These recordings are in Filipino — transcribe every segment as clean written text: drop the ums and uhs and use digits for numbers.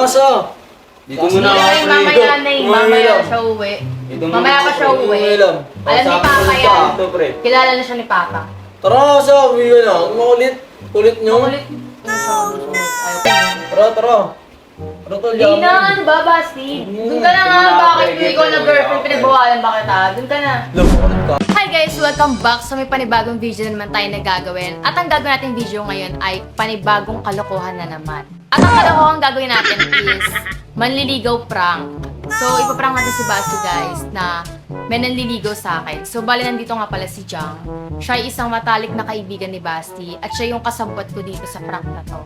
Tara, so. Dito muna ako, pre. Mamaya na eh. Mamaya siya uwi. Dito muna Mamaya pa ako, siya pre. uwi. Alam. Alam ni Papa yan. Ito, pre. Kilala na siya ni Papa. Tara, so. Uwi na. Makulit. Kulit nyo. Makulit. Ayaw ko. Tara, tara. Tara, tol. Di na, ano ba, Basti? Doon ka na nga. Bakit kung ikaw na girlfriend, pinagbawalan ba kita? Doon ka na. Lumakulit ka. Hi guys! Welcome back sa may panibagong video na naman tayo na gagawin. At ang gagawin natin video ngayon ay panibagong kalokohan na naman. At ang kalokohan gagawin natin is manliligaw prank. So, ipaprank natin si Basti guys na may nanliligaw sa akin. So, bali nandito nga pala si Jang. Siya ay isang matalik na kaibigan ni Basti at siya yung kasabot ko dito sa prank na to.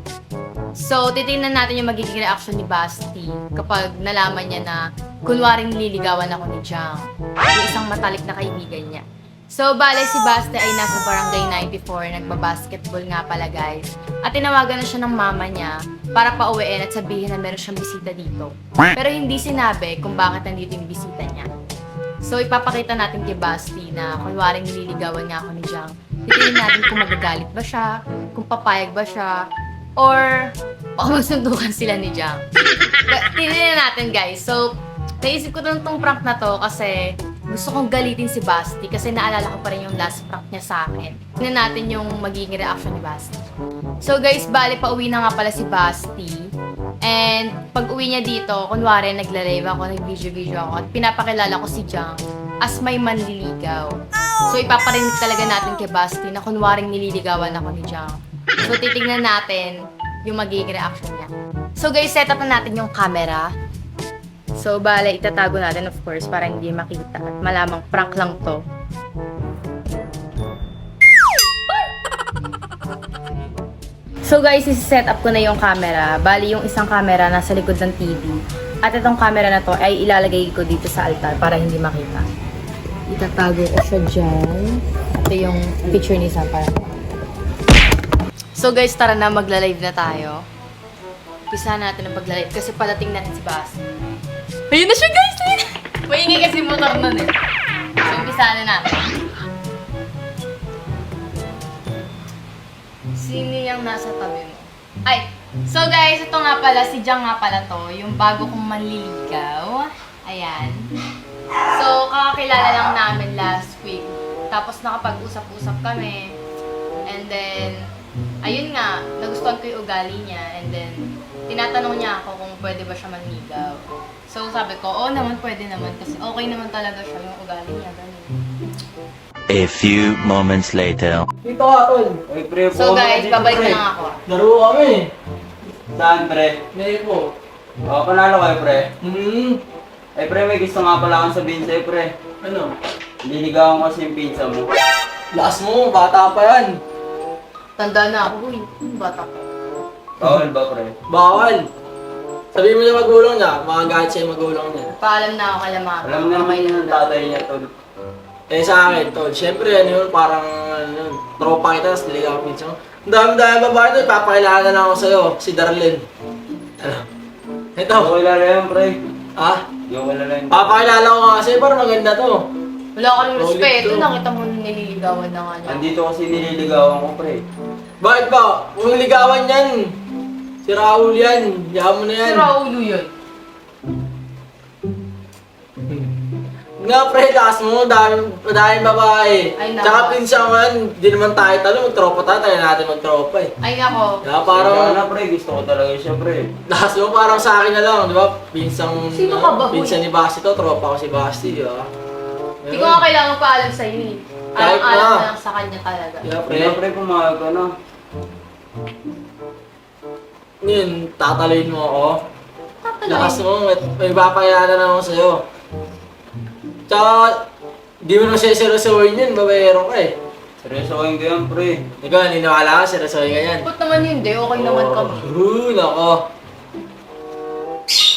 So, titingnan natin yung magiging reaction ni Basti kapag nalaman niya na kunwaring nililigawan ako ni Jang. Yung isang matalik na kaibigan niya. So, bale si Basti ay nasa barangay 94, nagbabasketball nga pala guys. At tinawagan na siya ng mama niya para pauwiin at sabihin na meron siyang bisita dito. Pero hindi sinabi kung bakit nandito yung bisita niya. So, ipapakita natin kay Basti na kunwaring nililigawan nga ako ni Jang. Titingnan natin kung magagalit ba siya, kung papayag ba siya, or baka magsundukan sila ni Jang. Tingnan natin guys. So, naisip ko tong prank na to kasi gusto kong galitin si Basti kasi naalala ko pa rin yung last prank niya sa akin. Tingnan natin yung magiging reaction ni Basti. So guys, bali pa uwi na nga pala si Basti. And pag uwi niya dito, kunwari nagla-live ako, nag-video ako at pinapakilala ko si Jang as may manliligaw. So ipaparinig talaga natin kay Basti na kunwaring nililigawan ako ni Jang. So titignan natin yung magiging reaction niya. So guys, set up na natin yung camera. So, bale, itatago natin of course para hindi makita at malamang prank lang to. So guys, isi-set up ko na yung camera. Bali, yung isang camera nasa likod ng TV. At itong camera na to ay ilalagay ko dito sa altar para hindi makita. Itatago ko siya dyan. Ito yung picture ni Sam para. So guys, tara na, magla-live na tayo. Umpisa natin ang pagla-live kasi padating natin si Basti. Ayun na siya guys! Maingay kasi motor nun eh. So, umpisa na natin. Sino yung nasa tabi mo? Ay! So guys, ito nga pala, si Jang nga pala to. Yung bago kong manliligaw. Ayan. So, kakakilala lang namin last week. Tapos nakapag-usap-usap kami. And then, ayun nga, nagustuhan ko yung ugali niya. And then, tinatanong niya ako kung pwede ba siya manligaw. So sabi ko, oo naman, pwede naman. Kasi okay naman talaga siya yung ugali niya. Ganun. A few moments later. Dito ka, tol. Oy, pre, So buwan guys, ka dito, babalik pre. na nga ako. Laro kami. Saan, pre? Nepo. O, panalo kayo, pre. Ay, pre, may gusto nga pala akong sabihin sa'yo, pre. Ano? Liligawan ko kasi yung pizza mo. Lakas mo, bata pa yan. Tanda na ako, uy. Bata ko. Bawal ba, pre? Bawal. Sabihin mo na magulang niya, makagalit siya yung magulang niya. Paalam na ako kay mama. Alam na naman yun ng tatay niya, tol. Eh sa akin, tol, syempre ano yun, parang ano yun, tropa kita, tapos niligaw ko minsan. Ang dami-dami babae tol, papakilala na lang ako sa'yo, si Darlene. Ano? Ito. Hindi ko kilala yan, pre. Ha? Hindi ko kilala yan. Papakilala ko nga sa'yo, parang maganda to. Wala ka ng respeto. Solid to. Nakita mo nililigawan na nga niya. Nandito kasi nililigawan ko, pre. Bakit ba? Kung ligawan yan, si Raul yan, yaman mo na yan. Si Raulo yun. Nga pre, lakas mo, daming babae. Ay, naku. Tsaka pinsan man, di naman tayo talo, magtropa tayo natin magtropa eh. Ay nako. Kaya Parang parang, na, pre. Gusto ko talaga siya, pre. lakas mo parang sa akin na lang, di ba? Pinsang, Sino ka ba, huy? pinsan ni Basti to, tropa ko si Basti, di ba? Hindi ko nga kailangan paalam sa'yo eh. Kahit Alam-alam na. na lang sa kanya talaga. Kaya Pre, pre, pumayag ka na. yun, tataloyin mo ako. Tataloy. Lakas mo, may papakilala na ako sa'yo. Tsaka, di mo na siya seryosohin yun, babayero ka eh. Seryosohin ko yan, pre. Ikaw, naniniwala ka, seryosohin ka yan. Ba't naman hindi? Okay naman kami. Nako.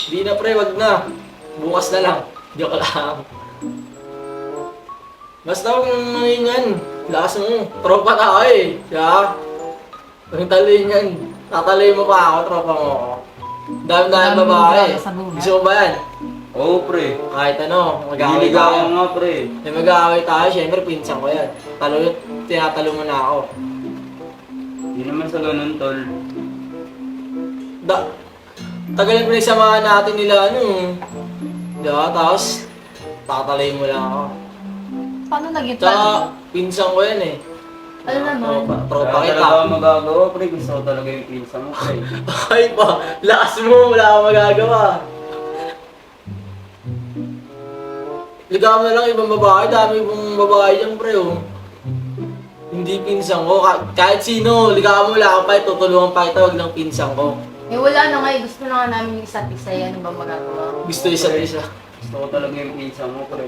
Di na pre, wag na. Bukas na lang. Joke lang. Basta huwag mong mangingan. Lakas mo. Tropa na ako eh. Siya. Huwag taluin yan. Tataloyin mo pa ako, tropa mo ako. Dami-dami Dami babae. mo sa buhay. Gusto mo ba yan? Oo, pre. Kahit ano, mag-aaway Nililigawan tayo. nga, pre. Eh, mag-aaway tayo, syempre pinsan ko yan. Tinatalo mo na ako. Hindi naman sa ganun, tol. Tagal yung pinagsamahan natin nila, ano. Diba? Tapos, tatalay mo lang ako. Paano naging Tsaka, plan? pinsan ko yan eh. Ano naman? Tropa Wala kita. talaga magagawa, pre. Gusto ko talaga yung pinsa mo, pre. Ay pa, lakas mo, wala akong magagawa. Ligawan na lang ibang babae, dami pong babae dyan, pre, oh. Hindi pinsan ko, kahit sino, ligawan mo lang ako pa, tutulungan pa kita, wag lang pinsan ko. Eh wala na nga eh. Gusto na nga namin yung isa't isa. Ano ba magagawa? Gusto isa't isa. Gusto ko talaga yung pinsa mo, pre.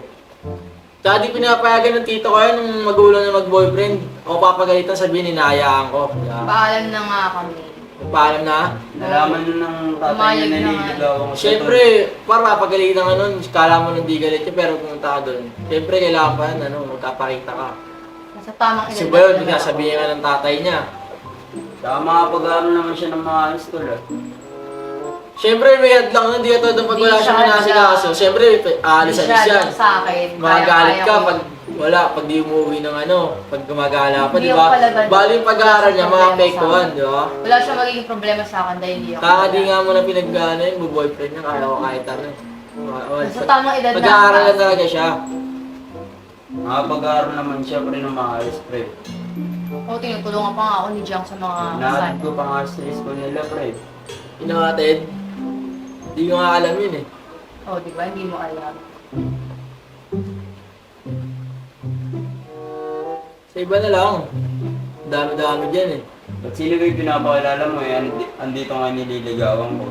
Tsaka di pinapayagan ng tito ko yan nung magulang na mag-boyfriend. O papagalitan sabihin, hinahayaan ko. Yeah. Paalam na nga kami. Paalam na. Nalaman ng tatay Umayag niya na nga. naliligawan ko. Siyempre, para papagalitan ka nun, kala mo nang di galit yun, pero pumunta ka dun. Siyempre, kailangan pa yan, ano, magkapakita ka. Nasa tamang edad. Kasi ba yun, bigla sabihin ka ng tatay niya. Saka makapag-aaral naman siya ng mga install, ah. Siyempre, may hadlang nun, di ka todo pag wala Hindi siyang siya pinasikaso. Siyempre, aalis-alis yan. Sa akin. Magagalit Kaya ka ko. pag wala, pag di umuwi ng ano, pag gumagala pa, Hindi di ba? ako palaban. Bali yung pag-aaral niya, Wala mga siyang apektuhan, problema di ba? Wala siyang magiging problema sa akin dahil hindi ako. Kakadi nga mo na pinag-ano yun, boyfriend niya, kaya ko kahit ano. Nasa tamang edad na. Pag-aaral na talaga siya. Nakapag-aaral naman siya, pre, ng maayos, pre. Oo, tinutulungan pa nga ako ni Jiang sa mga Nahatid ko pa nga sa school nila, pre. Inahatid. Hindi ko nga alam yun eh. Oo, di ba? Hindi mo alam. Sa iba na lang. Dami-dami dyan eh. At sino ba yung pinapakilala mo, eh? Andito nga nililigawan ko.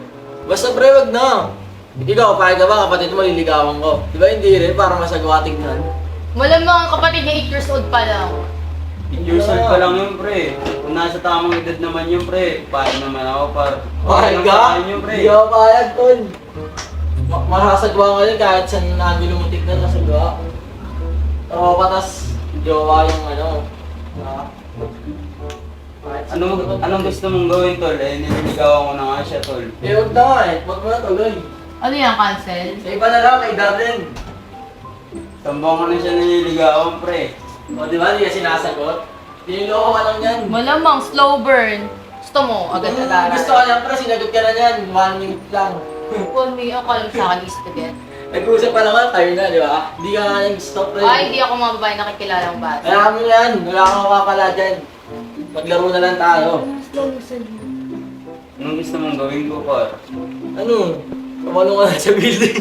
Basta pre, wag na. Ikaw, pahig ka ba, kapatid mo, liligawan ko. Di ba hindi rin, para masagawa tignan. Malamang ang kapatid niya 8 years old pa lang. 8 years old pa lang yun, pre. Kung nasa tamang edad naman yun, pre. Paano naman ako, par? Pahig lang ka? sa akin yun, pre. Hindi ako pahig, tol. Masasagawa ka yun kahit saan nabilo mo tignan, masagawa. Oo, patas, jowa yung ano. Ah. Kahit saan- Anong gusto mong gawin, tol? Eh, nililigawan ko na nga siya, tol. Eh, wag na nga eh. Wag mo na tuloy. Ano yan, cancel? Sa iba na lang, kay Darren. Tambang ko na siya nililigawan, pre. O, di ba? Hindi ka sinasagot. Tiniloko ka lang yan. Malamang, slow burn. Gusto mo, agad-agad. Gusto ka lang, pero sinagot ka na yan. 1 minute lang. Call me, ako alam sa akin is to get. Nag-uusap pa naman, tayo na, di ba? Hindi ka nga nag-stop rin. Ay, hindi ako mga babae nakikilalang bata. Kaya mo yan, wala kang mapapala dyan. Maglaro na lang tayo. Anong gusto mong gawin ko, par? Ano? Kumano ka na sa building.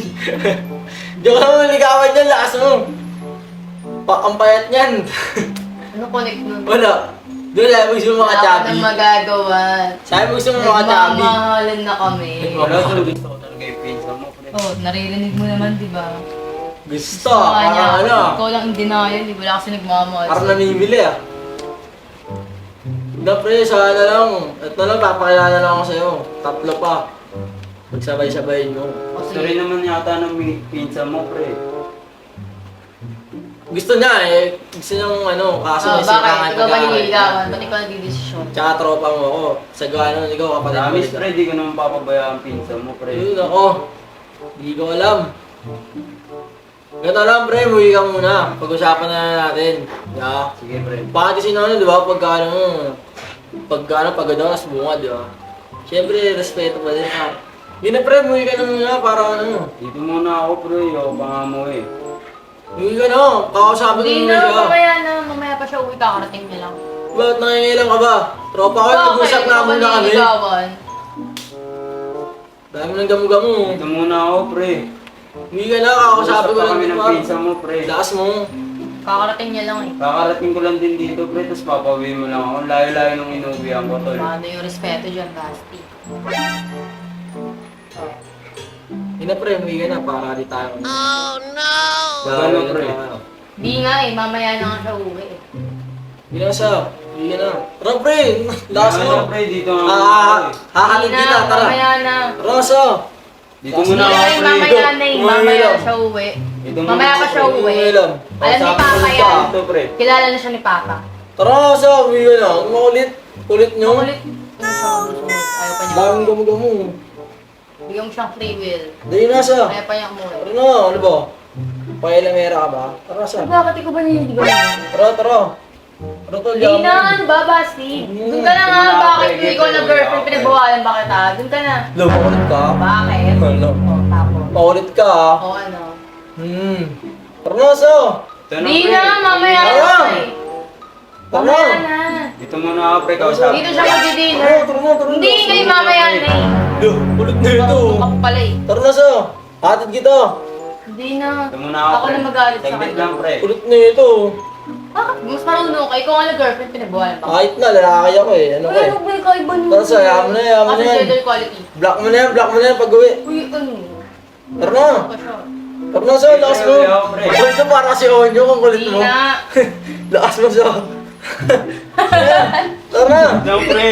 Diyan ka naman ligawan dyan, lakas mo. Ang payat niyan. Ano connect nun? Wala. Doon sabi mo gusto mo mga Wala chubby. ko nang magagawa. Sabi mo gusto mo mga chubby. Nagmamahalan na kami. Wala, tol. Gusto ko talaga yung pinsa mo, pre. Oh, naririnig mo naman, di ba? Gusto. Gusto niya. Parang ano. Ikaw lang in denial, di ba? Wala kasi nagmamahal. Parang namimili ah. Na pre, sana lang. Ito lang, papakilala lang ako sa'yo. 3 pa. Magsabay-sabayin mo. Gusto rin naman yata ng pinsa mo, pre. Gusto niya eh. Gusto niyang ano, kaso may Bakit? sirangan Ikaw ba nililigawan? Ba't ikaw nagdidesisyon? Tsaka tropa mo ako. Sa gawa naman ikaw, kapatid mo. Promise, pre, di ko naman papabayaan ang pinsa mo, pre. Yun ako. Hindi ko alam. Ganito lang pre, muwi ka muna. Pag-usapan na natin. Yeah. Sige, pre. Bakit kasi ano, di ba? Pagka pagod ako, nas bunga, di ba? Siyempre, respeto pa din ha. Hindi na pre, muwi ka na muna para ano. Dito muna ako, pre. Ako pa nga mo, eh. Muwi ka na, kakausapin ko Hindi muna na, siya. mamaya pa siya uwi, kakarating niya lang. Bakit nangingilang ka ba? Tropa ko, nag-usap na muna kami. nililigawan? Dami ng gamu-gamu. Dito muna ako, pre. Muwi ka na, kakausapin ko Usap pa lang kami din ng pa. pinsa mo, pre. Lakas mo. Kakarating niya lang eh. Kakarating ko lang din dito, pre. Tapos papawi mo lang ako. Layo-layo nung inuwihan ko, tol. Paano yung respeto dyan, Basti? Hindi na pre, muwi ka na para di tayo. Oh, Gano'n, pre? Di nga eh, mamaya na nga siya uwi eh. Hindi na siya. Muwi ka na. Tara pre, lakas mo. Ano, pre? Dito nga muna ako, eh. Hahatid Di kita, na, tara. mamaya na. Tara siya. Dito Hindi muna na ako, eh, pre. mamaya na eh. Umawi Mamaya lang. na siya uwi. Dito muna Mamaya ako, pa siya pre. uwi. Alam. Alam ni Kausapin Papa mo yan. pa. Dito, pre. Kilala na siya ni Papa. Tara siya, muwi ka na. Ang makulit. Kulit nyo. Makulit. Ayaw pa niya. Daming gamu-gamu. Bigyan mo siyang free will. Dahil na siya. Ayaw pa niya umuwi. Tara na, ano ba? Pailamera ka ba? Tara siya. Bakit ikaw ba nililigawan? Tara, tara. Ano to, Di yaman? na, ano ba, Basti? Doon ka na nga, Tingnan bakit ako, kung ikaw na girlfriend, pinagbawalan ba kita? Doon ka na. Lo, paulit ka? Bakit? Ano? Oh, tapos. Paulit ka ah. O ano? Tara na, so. Ito na, Di pre. na, mamaya Tara. na eh. Tara Mamaya na. na. Dito muna ako, pre. Kausap. Dito siya mag-dinner. Tara na. Hindi, kayo mamaya na eh. Lo, ulit na ito. Marunong ka pa pala eh. Tara na, so. Hatid kita. Hindi na. Ito muna ako, Ako pre. na magalit sa Saglit kanya. lang, pre. Ulit na ito. Bakit? Mas marunong ka. Ikaw nga na girlfriend, pinagbawalan ba? Kahit na, lalaki ako eh. Ano ka Uy, eh. huwag mo ikaw iba nyo. Tara, so, yaman na, yaman na Kasi yan. gender quality. Block mo na yan pag uwi. Uy, ano? Tara na. Ako siya. Tara na, so. Lakas mo. Pre, pre. Kulit mo para kasi Onyo kung kulit Hindi mo. na. Lakas mo, so. Tara na. No, pre.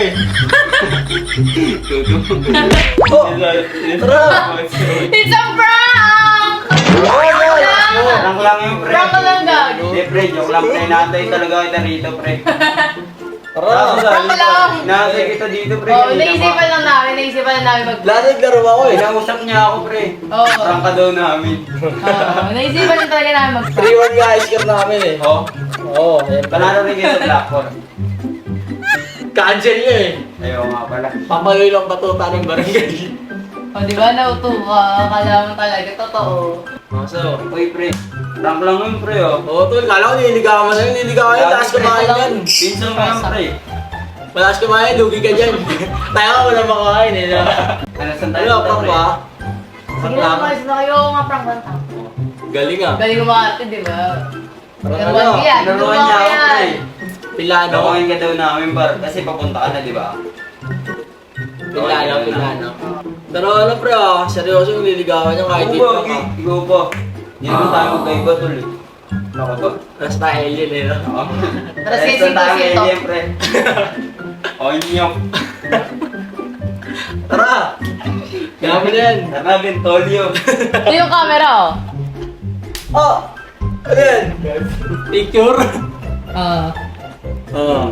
Oh, tara. It's a prank! Oh, yan. Lakas mo. Prank lang yung pre. Prank ka lang gago. Hindi, pre. Joke lang, pre. Naantay talaga kita rito, pre. Tara. Prank lang. Naantay kita dito, pre. Oo, Kanina naisipan lang namin mag Lasig laro ako eh. Pinausap niya ako, pre. Oo. Prank ka daw namin. Oo, naisipan lang talaga namin mag-prank. 3-1 guys, care namin eh. Oh, Oo, ayan. panalo rin kayo sa Blackboard. Cancel niya eh. Ayaw nga pala. Papaloy lang batuta ng barangay. O, di ba? Nauto ka. Akala mo talaga. Totoo. So, Uy, pre. Prank lang yun, pre, oh. oo tol, kala ko nililigawan mo na yun, nililigawan yun, taas kumain yan. Pinsan mo yan, pre. Malas kumain, lugi ka dyan. Tayo ka wala makain eh. No? Ano, saan tayo? Ano, prank ba? Sige na, guys. Na kayo nga prank lang tayo. Galing ah. Galing umarte, di ba? Parang Naruan ano, ka yan. Naruan niya ako, pre. Pilano. Nakawin ka daw namin, bar. Kasi papunta ka na, di ba? Pilano. Pero ano pre ah, seryoso yung liligawan niya kahit dito Ikaw ba, ka. ikaw ba? Hindi naman tayo magkaiba, tol, eh. Ako ba? Basta alien eh no? Oo. Tara, Resto sising ko tayo sito. ngayon, pre. O, inyok. Tara! Kaya mo na yan. Tara, Bentolio. Ito yung camera, oh. Oh! Ano yan? Picture?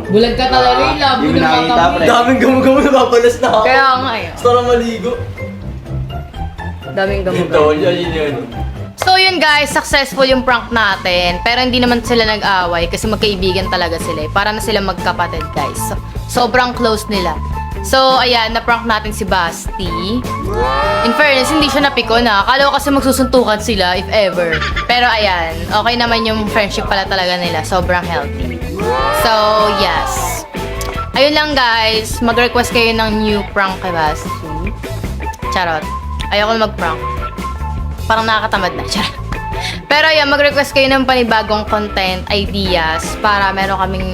Bulag ka talaga yung labo Hindi mo ng nakita, mata mo. pre. Daming gamo-gamo napapalas na ako. Kaya nga eh. Gusto na maligo. Daming Yung gamot. tol, yun yun. So yun guys, successful yung prank natin. Pero hindi naman sila nag-away kasi magkaibigan talaga sila eh. Para na sila magkapatid guys. So, sobrang close nila. So ayan, na-prank natin si Basti. In fairness, hindi siya napiko na. Akala ko kasi magsusuntukan sila if ever. Pero ayan, okay naman yung friendship pala talaga nila. Sobrang healthy. So yes. Ayun lang guys, mag-request kayo ng new prank kay Basti. Charot. Ayoko na mag-prank. Parang nakakatamad na. Charot. Pero yan, mag-request kayo ng panibagong content ideas para meron kaming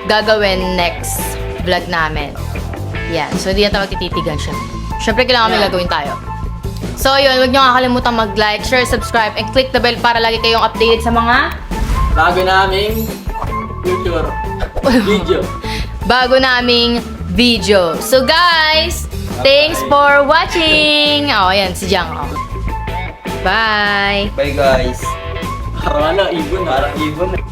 gagawin next vlog namin. Yan. So, hindi na tayo magtititigan siya. Siyempre, kailangan may gagawin tayo. So, yun. Huwag nyo kakalimutan mag-like, share, subscribe, and click the bell para lagi kayong updated sa mga Bago naming future video. bago naming video. So, guys, thanks for watching! Oh, ayan, si Jang. Oh. Bye! Bye, guys. Parang ano, ibon ah. Parang ibon, eh.